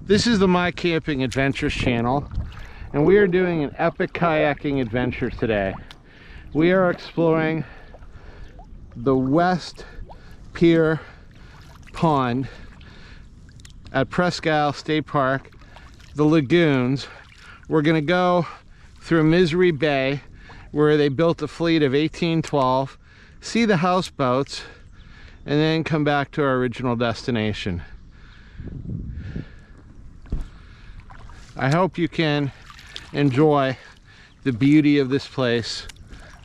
This is the My Camping Adventures channel, and we are doing an epic kayaking adventure today. We are exploring the West Pier Pond at Presque Isle State Park, the Lagoons. We're gonna go through Misery Bay, where they built a fleet of 1812, see the houseboats, and then come back to our original destination. I hope you can enjoy the beauty of this place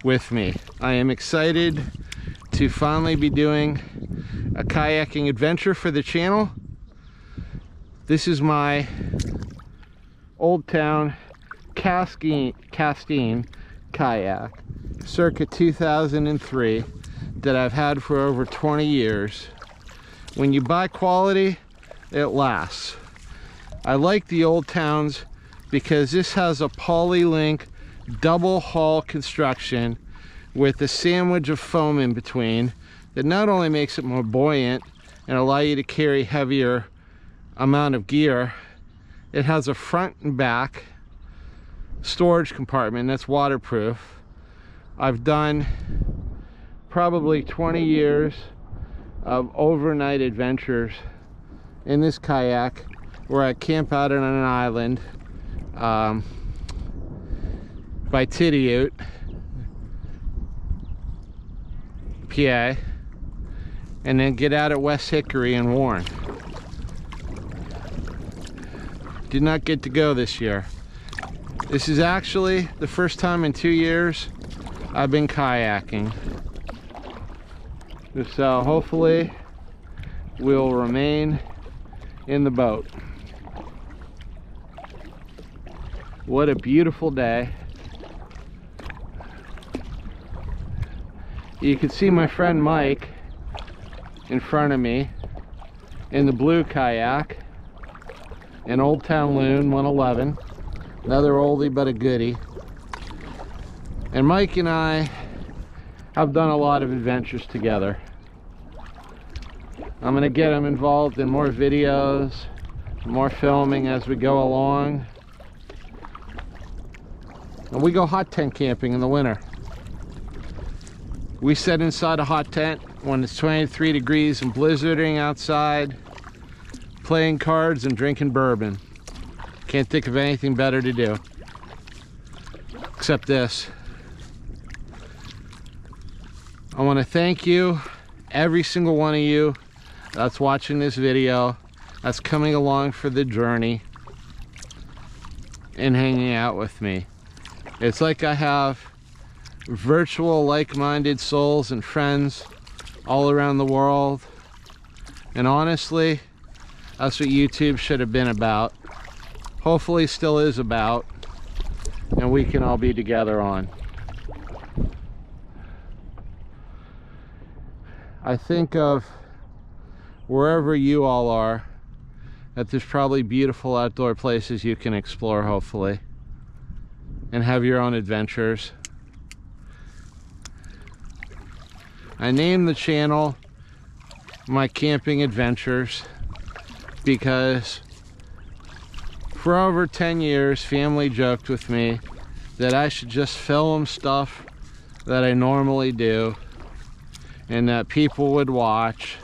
with me. I am excited to finally be doing a kayaking adventure for the channel. This is my Old Town Castine kayak, circa 2003, that I've had for over 20 years. When you buy quality, it lasts. I like the Old Towns because this has a poly-link double hull construction with a sandwich of foam in between that not only makes it more buoyant and allow you to carry heavier amount of gear, it has a front and back storage compartment that's waterproof. I've done probably 20 years of overnight adventures in this kayak, where I camp out on an island by Tidioute, PA, and then get out at West Hickory and Warren. Did not get to go this year. This is actually the first time in 2 years I've been kayaking. So hopefully we'll remain in the boat. What a beautiful day. You can see my friend Mike in front of me in the blue kayak, an Old Town Loon 111, another oldie but a goodie. And Mike and I have done a lot of adventures together. I'm gonna get him involved in more videos, more filming as we go along. And we go hot tent camping in the winter. We sit inside a hot tent when it's 23 degrees and blizzarding outside, playing cards and drinking bourbon. Can't think of anything better to do except this. I want to thank you, every single one of you that's watching this video, that's coming along for the journey and hanging out with me. It's like I have virtual like-minded souls and friends all around the world, and honestly, that's what YouTube should have been about. Hopefully still is about, and we can all be together on. I think of wherever you all are, that there's probably beautiful outdoor places you can explore, hopefully, and have your own adventures. I named the channel My Camping Adventures because for over 10 years, family joked with me that I should just film stuff that I normally do and that people would watch,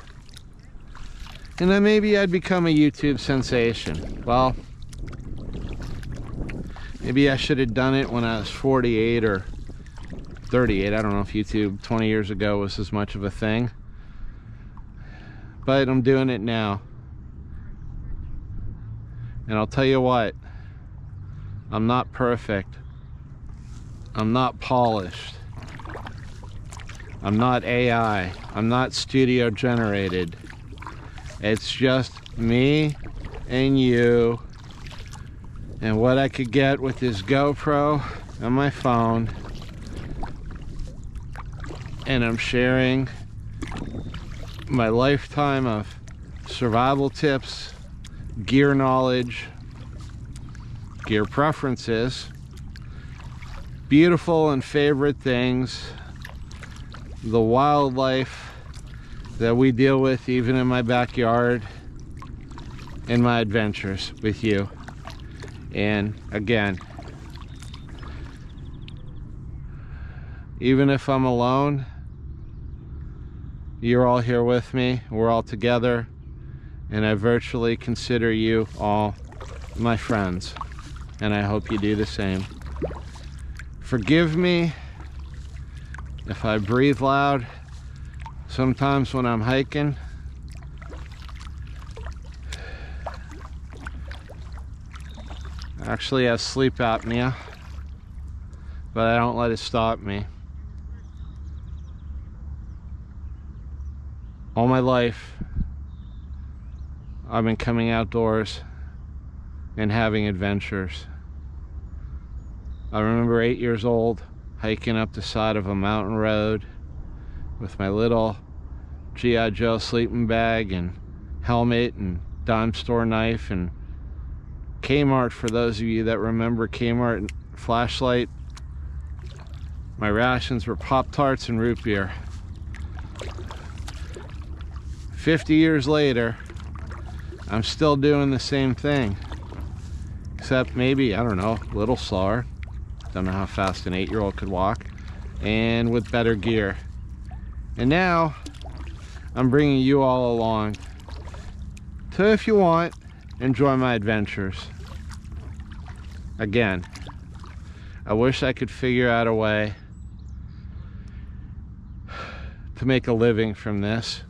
and then maybe I'd become a YouTube sensation. Well, maybe I should have done it when I was 48 or 38. I don't know if YouTube 20 years ago was as much of a thing, but I'm doing it now. And I'll tell you what, I'm not perfect. I'm not polished. I'm not AI. I'm not studio generated. It's just me and you and what I could get with this GoPro and my phone. And I'm sharing my lifetime of survival tips, gear knowledge, gear preferences, beautiful and favorite things, the wildlife that we deal with even in my backyard, in my adventures with you. And again, even if I'm alone, you're all here with me. We're all together, and I virtually consider you all my friends, and I hope you do the same. Forgive me if I breathe loud sometimes when I'm hiking. I actually have sleep apnea, but I don't let it stop me. All my life, I've been coming outdoors and having adventures. I remember 8 years old, hiking up the side of a mountain road with my little G.I. Joe sleeping bag and helmet and dime store knife and Kmart, for those of you that remember Kmart, flashlight. My rations were Pop-Tarts and root beer. 50 years later, I'm still doing the same thing, except maybe, I don't know, a little slower. Don't know how fast an 8-year-old could walk, and with better gear. And now I'm bringing you all along to, if you want, enjoy my adventures. Again, I wish I could figure out a way to make a living from this,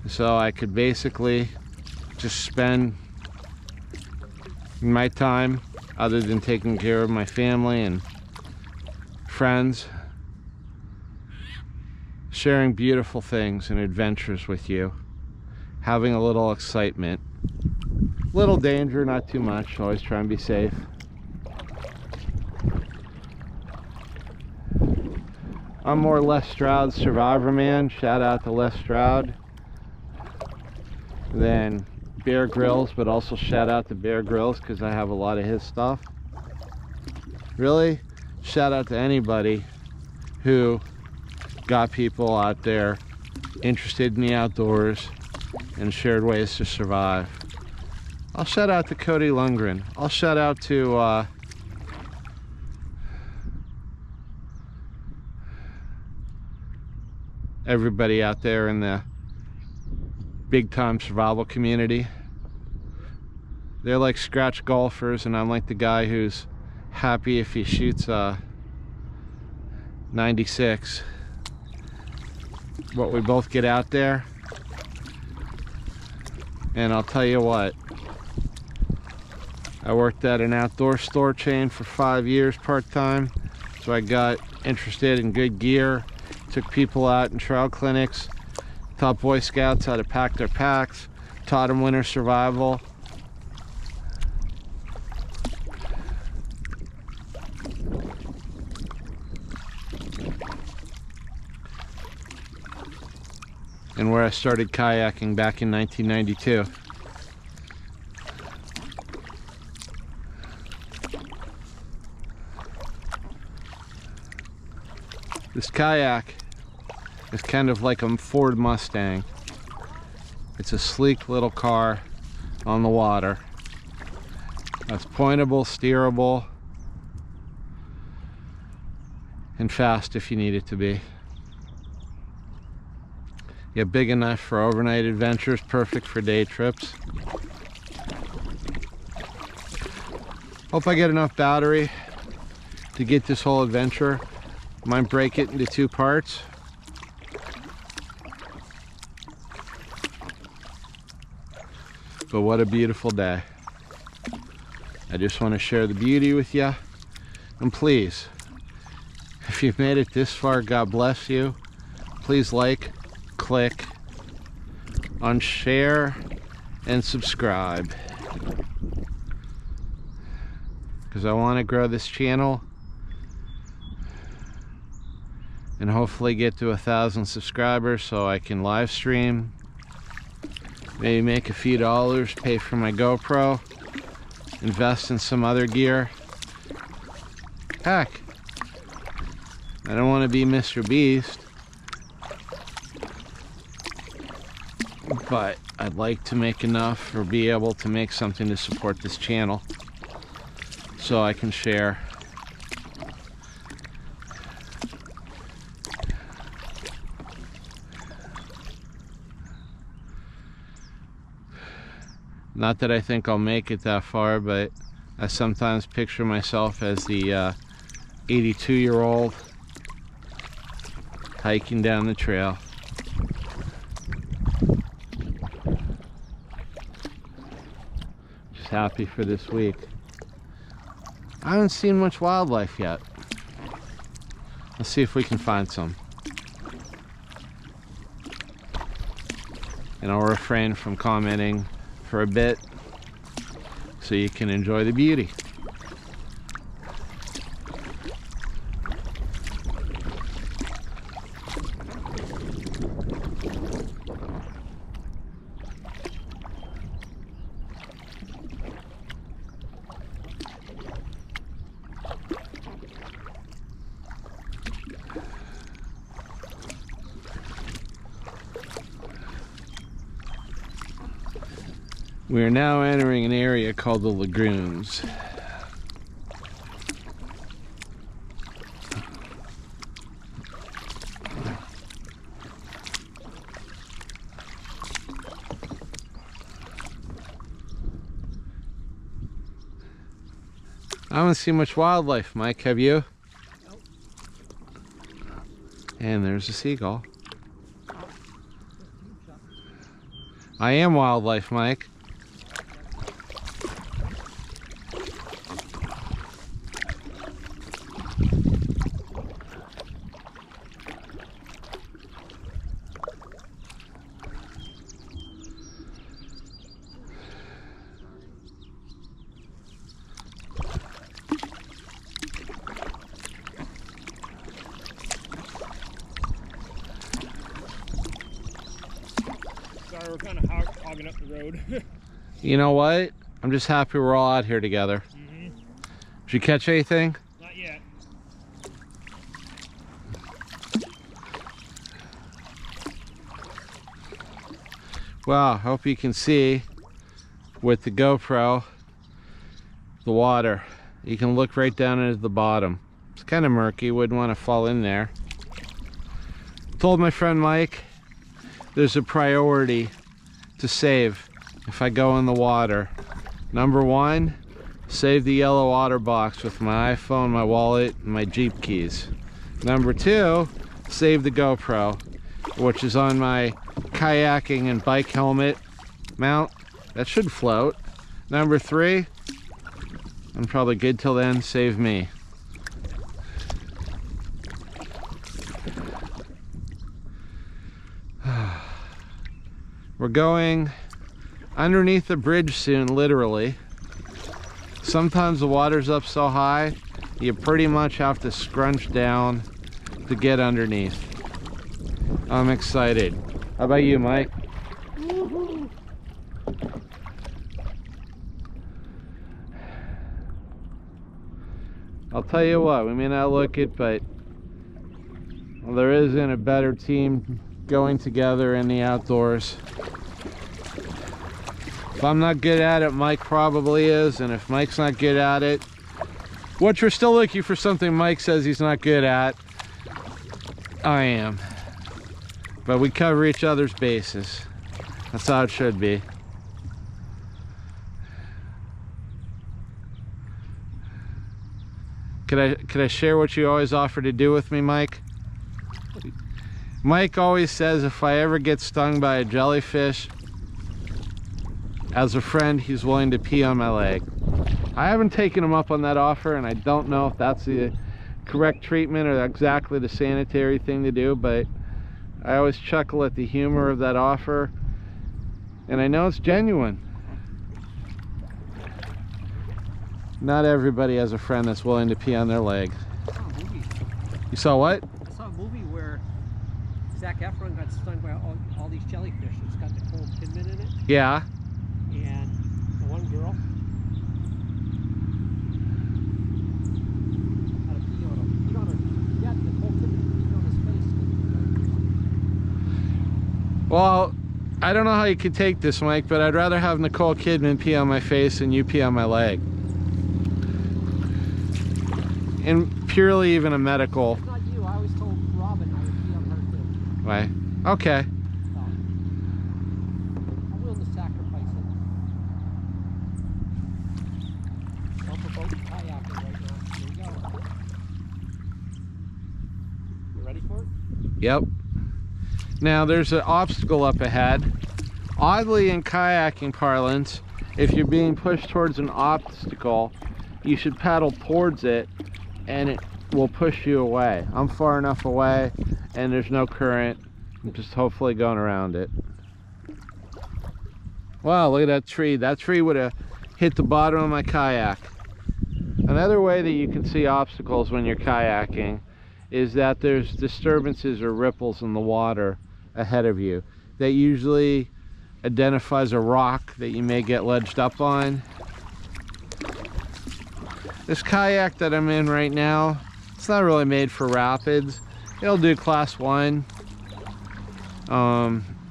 so I could basically just spend my time, other than taking care of my family and friends, sharing beautiful things and adventures with you, having a little excitement, little danger, not too much, always try and be safe. I'm more Les Stroud's Survivor Man, shout out to Les Stroud, than Bear Grylls, but also shout out to Bear Grylls because I have a lot of his stuff. Really, shout out to anybody who got people out there interested in the outdoors and shared ways to survive. I'll shout out to Cody Lundgren. I'll shout out to everybody out there in the big time survival community. They're like scratch golfers, and I'm like the guy who's happy if he shoots a 96. But we both get out there, and I'll tell you what, I worked at an outdoor store chain for 5 years part-time, so I got interested in good gear, took people out in trail clinics, taught Boy Scouts how to pack their packs, taught them winter survival. And where I started kayaking back in 1992. This kayak is kind of like a Ford Mustang. It's a sleek little car on the water. It's pointable, steerable, and fast if you need it to be. Yeah, big enough for overnight adventures, perfect for day trips. Hope I get enough battery to get this whole adventure. Might break it into 2 parts. But what a beautiful day. I just want to share the beauty with you. And please, if you've made it this far, God bless you. Please like, click on share, and subscribe. Because I want to grow this channel and hopefully get to 1,000 subscribers so I can live stream, maybe make a few dollars, pay for my GoPro, invest in some other gear. Heck, I don't want to be Mr. Beast, but I'd like to make enough or be able to make something to support this channel so I can share. Not that I think I'll make it that far, but I sometimes picture myself as the 82-year-old hiking down the trail. Just happy for this week. I haven't seen much wildlife yet. Let's see if we can find some. And I'll refrain from commenting for a bit so you can enjoy the beauty. We are now entering an area called the Lagoons. I haven't seen much wildlife, Mike, have you? Nope. And there's a seagull. I am wildlife, Mike. Sorry, we're kind of hogging up the road. You know what? I'm just happy we're all out here together. Mm-hmm. Did you catch anything? Not yet. Well, I hope you can see with the GoPro the water. You can look right down into the bottom. It's kind of murky, wouldn't want to fall in there. Told my friend Mike there's a priority to save if I go in the water. Number one, save the yellow water box with my iPhone, my wallet, and my Jeep keys. Number two, save the GoPro, which is on my kayaking and bike helmet mount. That should float. Number three, I'm probably good till then, save me. We're going underneath the bridge soon, literally. Sometimes the water's up so high, you pretty much have to scrunch down to get underneath. I'm excited. How about you, Mike? Woohoo. I'll tell you what, we may not look it, but well, there isn't a better team going together in the outdoors. If I'm not good at it, Mike probably is, and if Mike's not good at it, which we're still looking for something Mike says he's not good at, I am. But we cover each other's bases. That's how it should be. Could I share what you always offer to do with me, Mike? Mike always says if I ever get stung by a jellyfish, as a friend, he's willing to pee on my leg. I haven't taken him up on that offer, and I don't know if that's the correct treatment or exactly the sanitary thing to do, but I always chuckle at the humor of that offer, and I know it's genuine. Not everybody has a friend that's willing to pee on their leg. I saw a movie. You saw what? I saw a movie where Zac Efron got stung by all these jellyfish. It's got Nicole Kidman in it. Yeah. And the one girl had a pee on him. Pee on her. Yeah, Nicole Kidman peed on his face. Well, I don't know how you could take this, Mike, but I'd rather have Nicole Kidman pee on my face than you pee on my leg. And purely even a medical. It's not you. I always told Robin I would pee on her too. Right. Okay. So, I'm willing to sacrifice it. Go for boat kayaking right now. Here we go. You ready for it? Yep. Now there's an obstacle up ahead. Oddly, in kayaking parlance, if you're being pushed towards an obstacle, you should paddle towards it and it will push you away. I'm far enough away and there's no current. I'm just hopefully going around it. Wow, look at that tree. That tree would have hit the bottom of my kayak. Another way that you can see obstacles when you're kayaking is that there's disturbances or ripples in the water ahead of you. That usually identifies a rock that you may get ledged up on. This kayak that I'm in right now, it's not really made for rapids. It'll do class 1,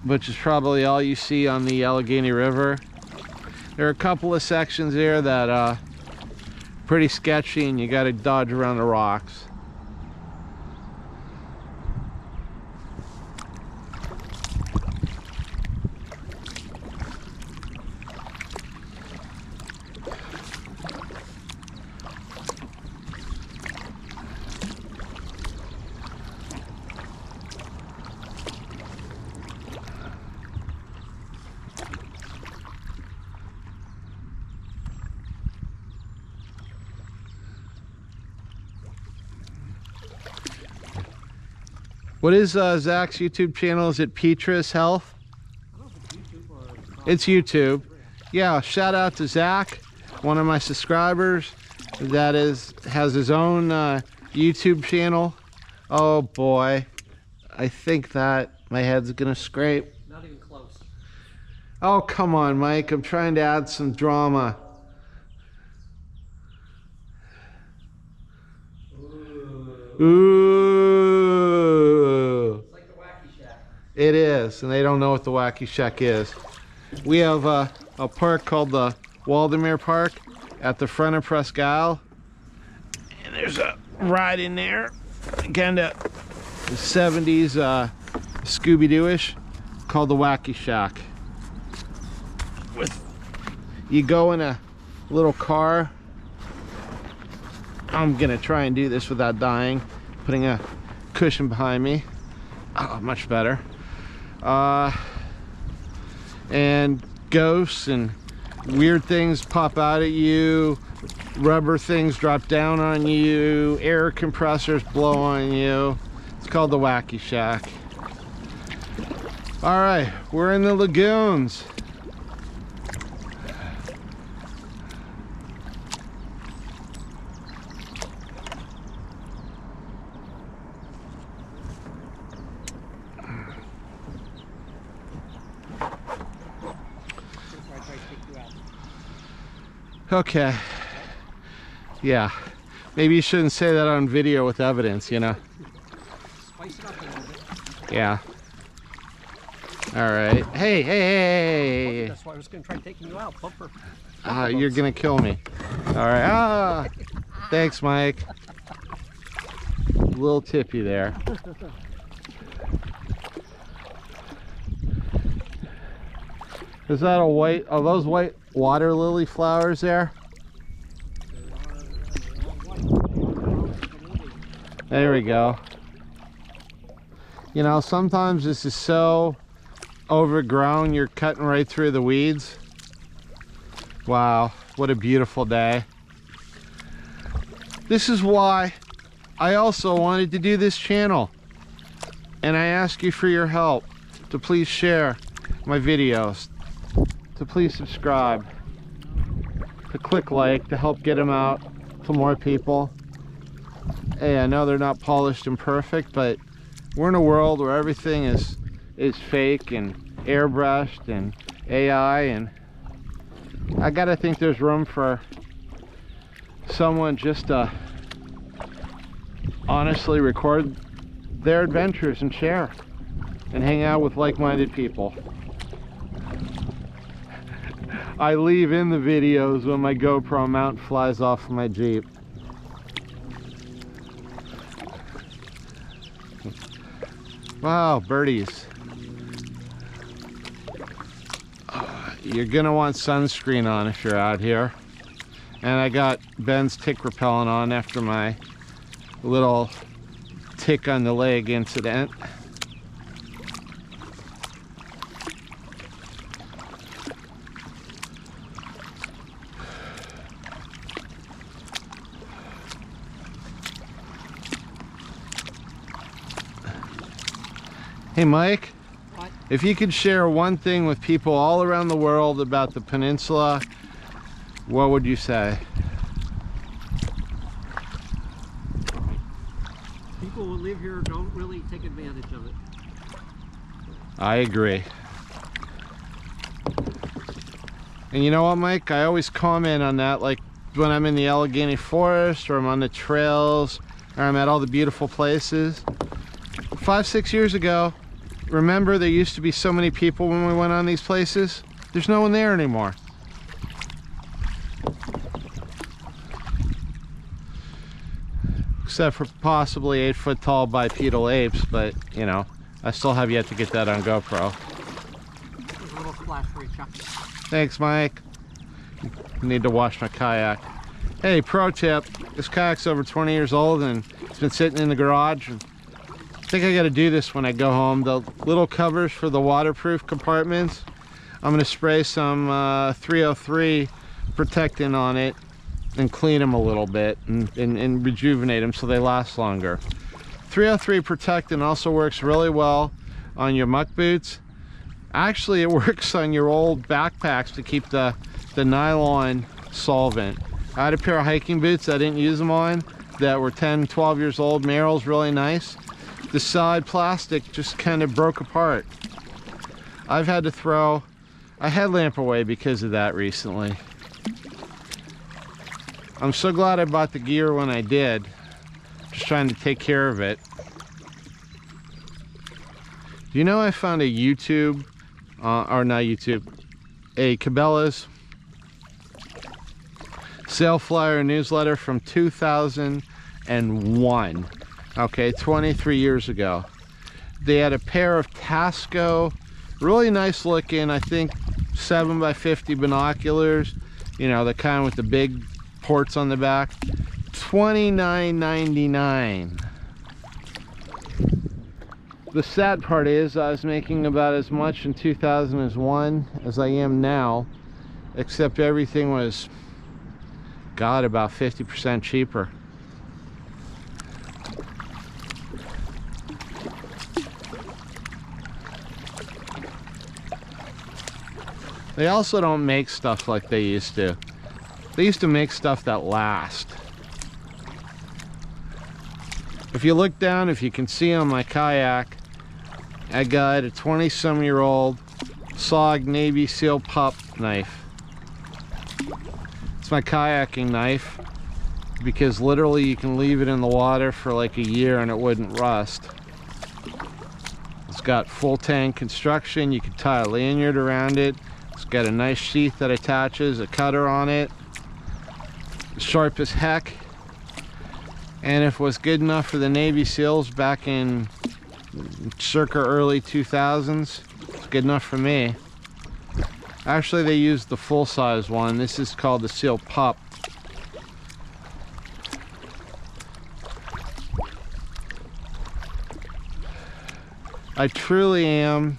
which is probably all you see on the Allegheny River. There are a couple of sections there that are pretty sketchy and you got to dodge around the rocks. What is Zach's YouTube channel? Is it Petrus Health? I don't know if it's YouTube or It's YouTube. Yeah, shout out to Zach, one of my subscribers that has his own YouTube channel. Oh boy, I think that my head's gonna scrape. Not even close. Oh, come on, Mike. I'm trying to add some drama. Ooh. It's like the Wacky Shack. It is, and they don't know what the Wacky Shack is. We have a park called the Waldemere Park at the front of Presque Isle. And there's a ride in there, kind of 70s Scooby-Doo-ish, called the Wacky Shack. You go in a little car. I'm gonna try and do this without dying, putting a cushion behind me. Oh, much better. And ghosts and weird things pop out at you, rubber things drop down on you, air compressors blow on you. It's called the Wacky Shack. All right, we're in the lagoons. Okay. Yeah. Maybe you shouldn't say that on video with evidence, you know? Spice it up a little bit. Yeah. All right. Hey, hey, hey. That's why I was going to try taking you out. Bumper. You're going to kill me. All right. Ah. Thanks, Mike. A little tippy there. Is that a white, are those white water lily flowers there? There we go. You know, sometimes this is so overgrown, you're cutting right through the weeds. Wow, what a beautiful day. This is why I also wanted to do this channel. And I ask you for your help to please share my videos, to please subscribe, to click like, to help get them out to more people. Hey, I know they're not polished and perfect, but we're in a world where everything is fake and airbrushed and AI, and I gotta think there's room for someone just to honestly record their adventures and share and hang out with like-minded people. I leave in the videos when my GoPro mount flies off my Jeep. Wow, birdies. You're gonna want sunscreen on if you're out here. And I got Ben's tick repellent on after my little tick on the leg incident. Hey Mike, What? if you could share one thing with people all around the world about the peninsula, what would you say? People who live here don't really take advantage of it. I agree. And you know what, Mike? I always comment on that, like when I'm in the Allegheny Forest or I'm on the trails or I'm at all the beautiful places. 5-6 years ago, remember there used to be so many people when we went on these places? There's no one there anymore. Except for possibly 8-foot tall bipedal apes, but you know, I still have yet to get that on GoPro. There's a little splash for you, Chuck. Thanks, Mike. Need to wash my kayak. Hey, pro tip, this kayak's over 20 years old and it's been sitting in the garage. And I think I gotta do this when I go home. The little covers for the waterproof compartments, I'm gonna spray some 303 protectant on it and clean them a little bit and rejuvenate them so they last longer. 303 protectant also works really well on your muck boots. Actually, it works on your old backpacks to keep the nylon solvent. I had a pair of hiking boots I didn't use them on that were 10-12 years old. Merrell's really nice. The side plastic just kind of broke apart. I've had to throw a headlamp away because of that recently. I'm so glad I bought the gear when I did. Just trying to take care of it. Do you know I found a YouTube, or not YouTube, a Cabela's sale flyer newsletter from 2001. Okay, 23 years ago. They had a pair of Tasco, really nice looking, I think 7x50 binoculars, you know, the kind with the big ports on the back. $29.99. The sad part is I was making about as much in 2001 as I am now, except everything was, God, about 50% cheaper. They also don't make stuff like they used to. They used to make stuff that lasts. If you look down, if you can see on my kayak, I got a 20-some-year-old SOG Navy SEAL pup knife. It's my kayaking knife because literally you can leave it in the water for like a year and it wouldn't rust. It's got full tank construction. You can tie a lanyard around it. It's got a nice sheath that attaches, a cutter on it. Sharp as heck. And if it was good enough for the Navy SEALs back in circa early 2000s, it's good enough for me. Actually, they used the full-size one. This is called the SEAL Pup. I truly am,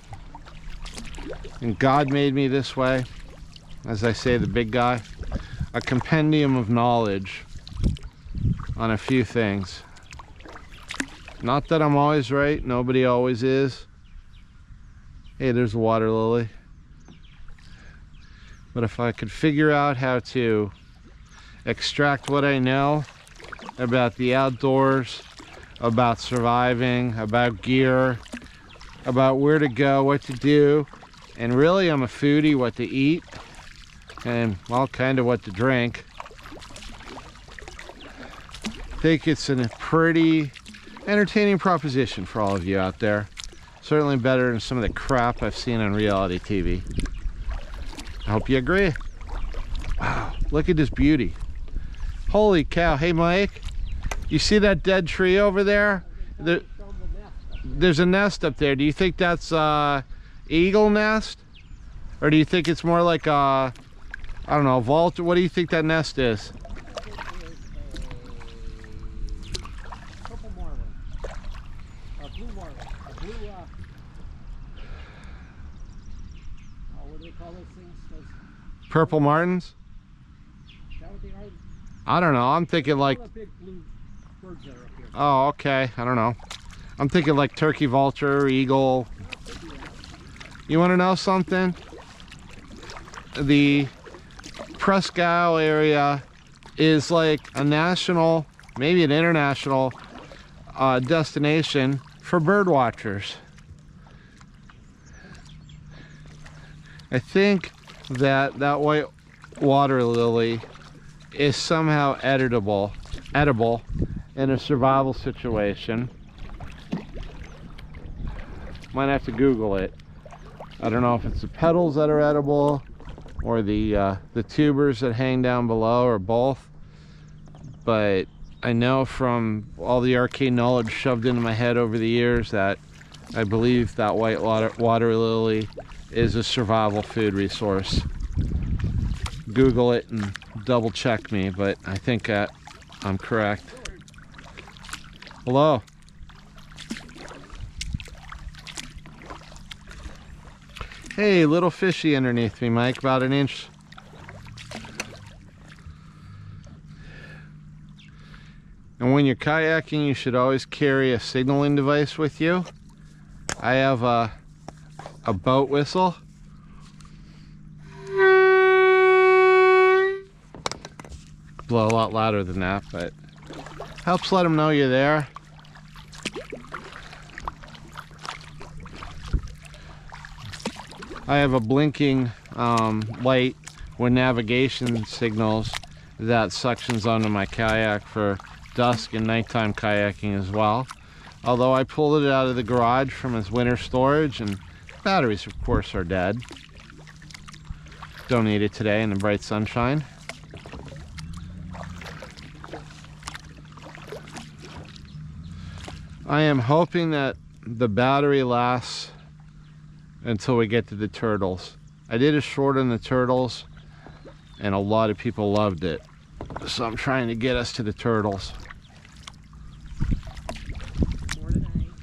and God made me this way, as I say, the big guy, a compendium of knowledge on a few things. Not that I'm always right, nobody always is. Hey, there's a water lily. But if I could figure out how to extract what I know about the outdoors, about surviving, about gear, about where to go, what to do, and really I'm a foodie, what to eat, and well, kind of what to drink. I think it's a pretty entertaining proposition for all of you out there. Certainly better than some of the crap I've seen on reality TV. I hope you agree. Wow, look at this beauty. Holy cow. Hey Mike, you see that dead tree over there? There's a nest up there. Do you think that's eagle nest? Or do you think it's more like a, I don't know, vault? What do you think that nest is? Purple marlin. Or blue marlin. A blue, what do they call those things? Those, Purple martins? is that what they are? I don't know. I'm thinking like, All the big blue birds that are up here. oh, okay. I don't know. I'm thinking like turkey vulture, eagle. You want to know something? The Presque Isle area is like a national, maybe an international destination for bird watchers. I think that white water lily is somehow edible in a survival situation. Might have to Google it. I don't know if it's the petals that are edible or the tubers that hang down below, or both. But I know from all the arcane knowledge shoved into my head over the years that I believe that white water lily is a survival food resource. Google it and double check me, but I think I'm correct. Hello. Hey, little fishy underneath me, Mike, about an inch. And when you're kayaking, you should always carry a signaling device with you. I have a boat whistle. Blow a lot louder than that, but helps let them know you're there. I have a blinking light with navigation signals that suctions onto my kayak for dusk and nighttime kayaking as well. Although I pulled it out of the garage from its winter storage, and batteries of course are dead. Don't need it today in the bright sunshine. I am hoping that the battery lasts until we get to the turtles. I did a short on the turtles and a lot of people loved it. So I'm trying to get us to the turtles.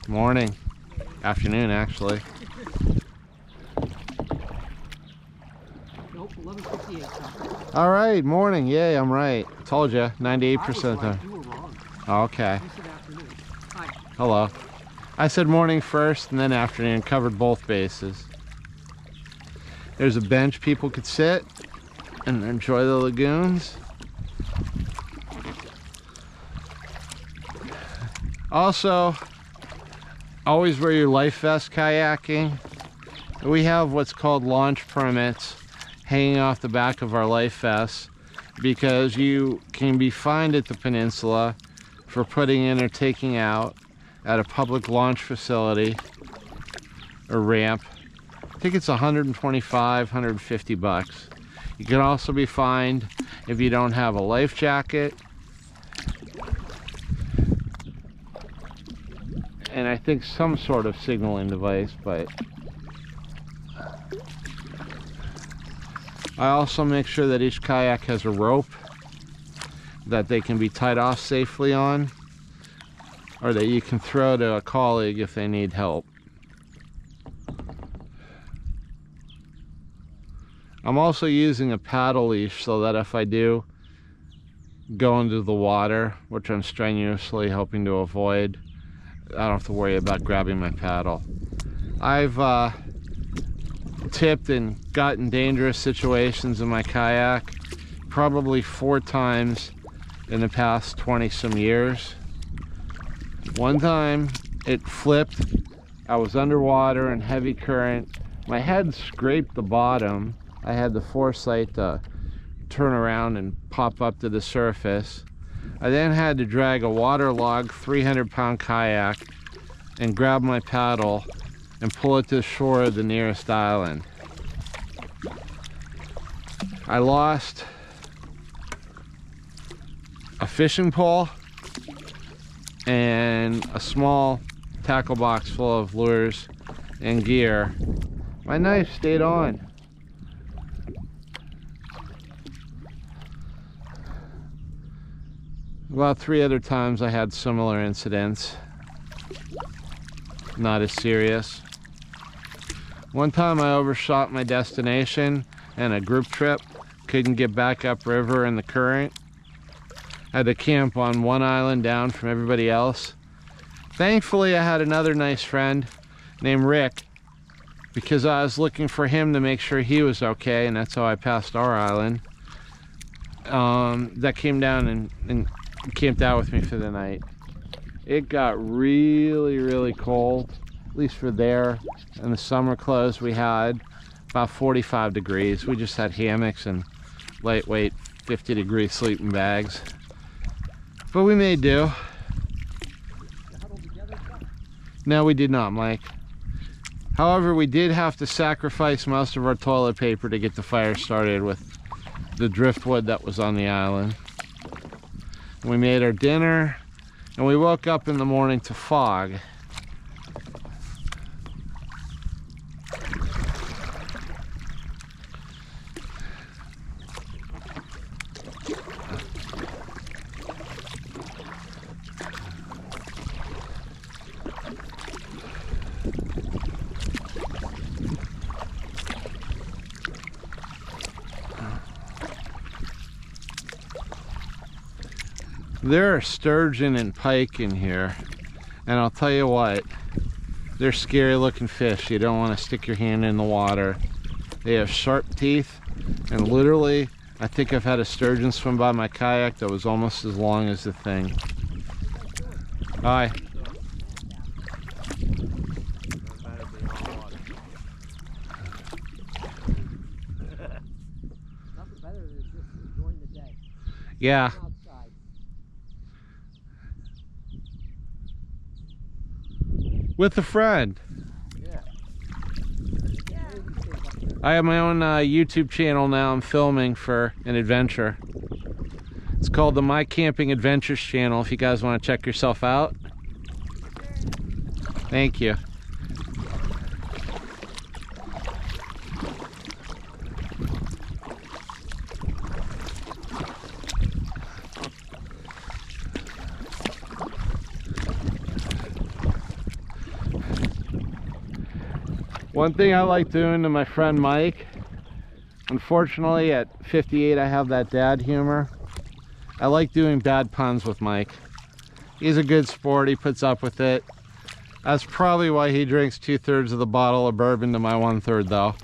Morning. Afternoon, actually. Nope, 11:58. All right, morning. Yay, I'm right. Told you, 98% of the Right, time. you were wrong. Oh, okay. I said afternoon. Hi. Hello. I said morning first and then afternoon, covered both bases. There's a bench people could sit and enjoy the lagoons. Also, always wear your life vest kayaking. We have what's called launch permits hanging off the back of our life vests because you can be fined at the peninsula for putting in or taking out at a public launch facility or ramp. I think it's 125, 150 bucks. You can also be fined if you don't have a life jacket. And I think some sort of signaling device, but I also make sure that each kayak has a rope that they can be tied off safely on, or that you can throw to a colleague if they need help. I'm also using a paddle leash so that if I do go into the water, which I'm strenuously hoping to avoid, I don't have to worry about grabbing my paddle. I've tipped and gotten dangerous situations in my kayak probably 4 times in the past 20 some years. One time it flipped. I was underwater in heavy current. My head scraped the bottom. I had the foresight to turn around and pop up to the surface. I then had to drag a waterlogged 300-pound kayak and grab my paddle and pull it to the shore of the nearest island. I lost a fishing pole, and a small tackle box full of lures and gear. My knife stayed on. About 3 other times I had similar incidents. Not as serious. One time I overshot my destination and a group trip. Couldn't get back upriver in the current. Had to camp on one island down from everybody else. Thankfully I had another nice friend named Rick, because I was looking for him to make sure he was okay, and that's how I passed our island. That came down and camped out with me for the night. It got really cold, at least for there. In the summer clothes we had, about 45 degrees. We just had hammocks and lightweight 50-degree sleeping bags. But we made do. No, we did not, Mike. However, we did have to sacrifice most of our toilet paper to get the fire started with the driftwood that was on the island. We made our dinner, and we woke up in the morning to fog. There are sturgeon and pike in here, and I'll tell you what, they're scary looking fish. You don't want to stick your hand in the water. They have sharp teeth, and literally I think I've had a sturgeon swim by my kayak that was almost as long as the thing. Hi. Nothing better than just enjoying the day. Yeah. Outside. With a friend. Yeah. I have my own YouTube channel now. I'm filming for an adventure. It's called the My Camping Adventures channel if you guys want to check yourself out. Thank you. One thing I like doing to my friend Mike, unfortunately at 58 I have that dad humor. I like doing bad puns with Mike. He's a good sport, he puts up with it. That's probably why he drinks 2/3 of the bottle of bourbon to my 1/3 though.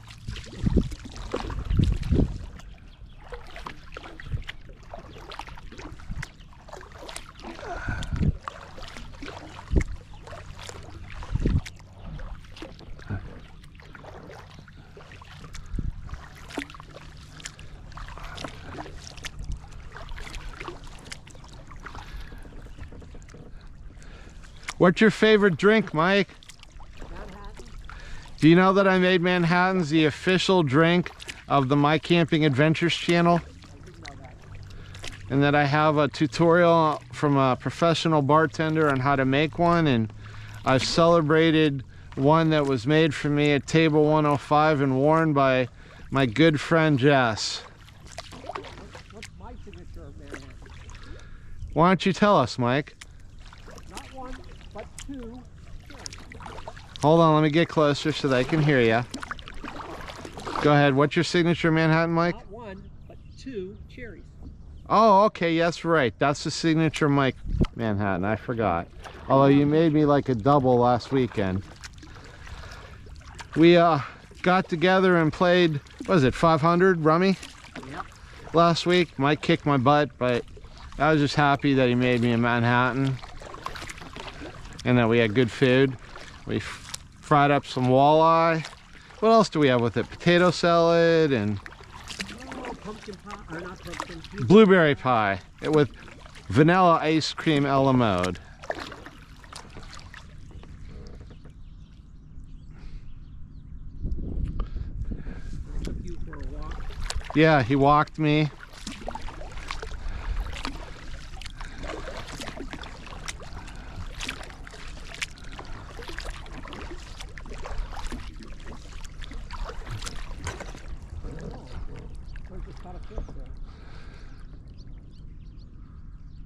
What's your favorite drink, Mike? Manhattan. Do you know that I made Manhattan's the official drink of the My Camping Adventures channel? I didn't know that. And that I have a tutorial from a professional bartender on how to make one, and I've celebrated one that was made for me at table 105 and worn by my good friend Jess. What's my signature of Manhattan? Why don't you tell us, Mike? Not one, but two. Hold on, let me get closer so they can hear you. Go ahead, what's your signature Manhattan, Mike? Not one, but two cherries. Oh, okay, yes, right. That's the signature Mike Manhattan, I forgot. Although you made me like a double last weekend. We got together and played, what was it, 500 rummy? Yep. Last week. Mike kicked my butt, but I was just happy that he made me a Manhattan and that we had good food. We fried up some walleye. What else do we have with it? Potato salad and Oh, pumpkin pie, or not pumpkin. blueberry pie with vanilla ice cream a la mode. I took you for a walk. Yeah, he walked me. caught a fish there.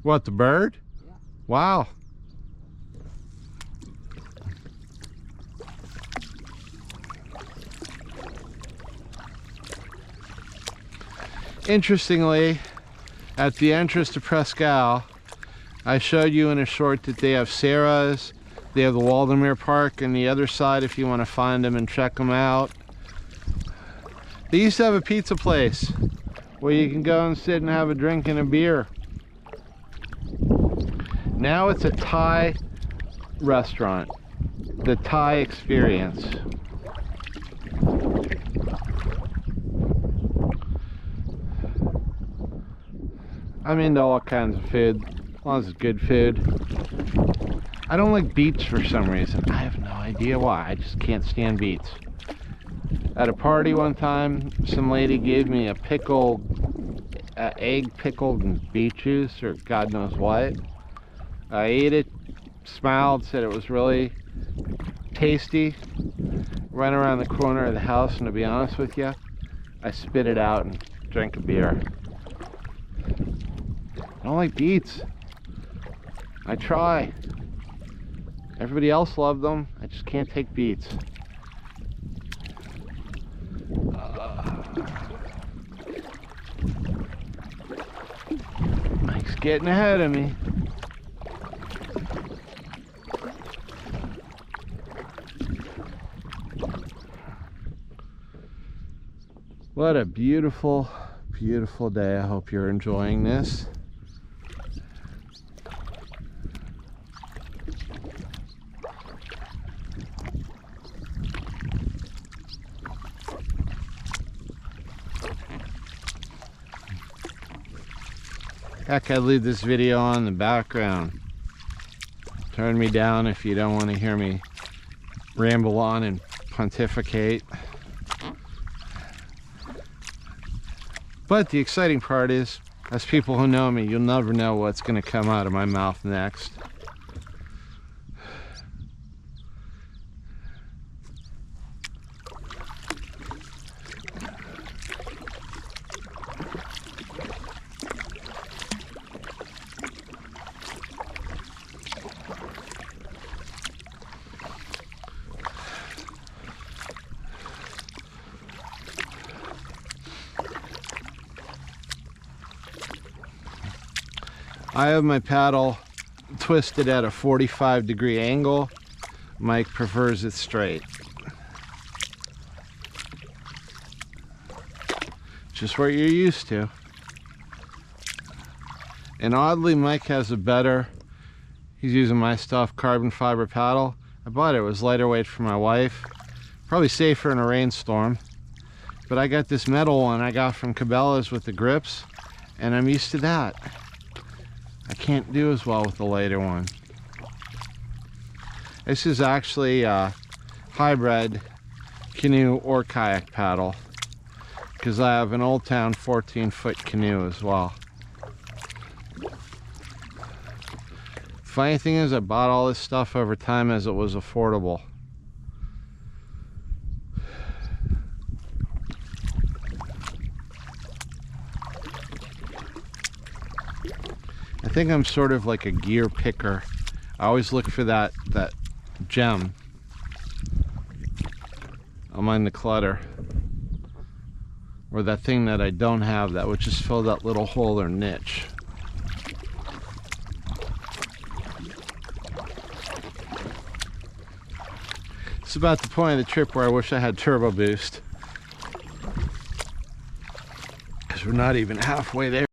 What, the bird? Yeah. Wow. Interestingly, at the entrance to Presque Isle, I showed you in a short that they have Sarah's, they have the Waldermere Park, and the other side if you want to find them and check them out. They used to have a pizza place where you can go and sit and have a drink and a beer. Now it's a Thai restaurant, the Thai Experience. I'm into all kinds of food, as long as it's good food. I don't like beets for some reason. I have no idea why. I just can't stand beets. At a party one time, some lady gave me a pickled, egg pickled in beet juice, or God knows what. I ate it, smiled, said it was really tasty. Ran around the corner of the house, and to be honest with you, I spit it out and drank a beer. I don't like beets. I try. Everybody else loved them. I just can't take beets. Mike's getting ahead of me. What a beautiful, beautiful day. I hope you're enjoying this. Heck, I'd leave this video on in the background. Turn me down if you don't want to hear me ramble on and pontificate. But the exciting part is, as people who know me, you'll never know what's going to come out of my mouth next. I have my paddle twisted at a 45-degree angle. Mike prefers it straight. Just what you're used to. And oddly, Mike has a better, he's using my stuff, carbon fiber paddle. I bought it, it was lighter weight for my wife. Probably safer in a rainstorm. But I got this metal one I got from Cabela's with the grips, and I'm used to that. I can't do as well with the lighter one. This is actually a hybrid canoe or kayak paddle, because I have an Old Town 14-foot canoe as well. Funny thing is, I bought all this stuff over time as it was affordable. I think I'm sort of like a gear picker. I always look for that gem. I'll mind the clutter. Or that thing that I don't have that would just fill that little hole or niche. It's about the point of the trip where I wish I had turbo boost. Because we're not even halfway there.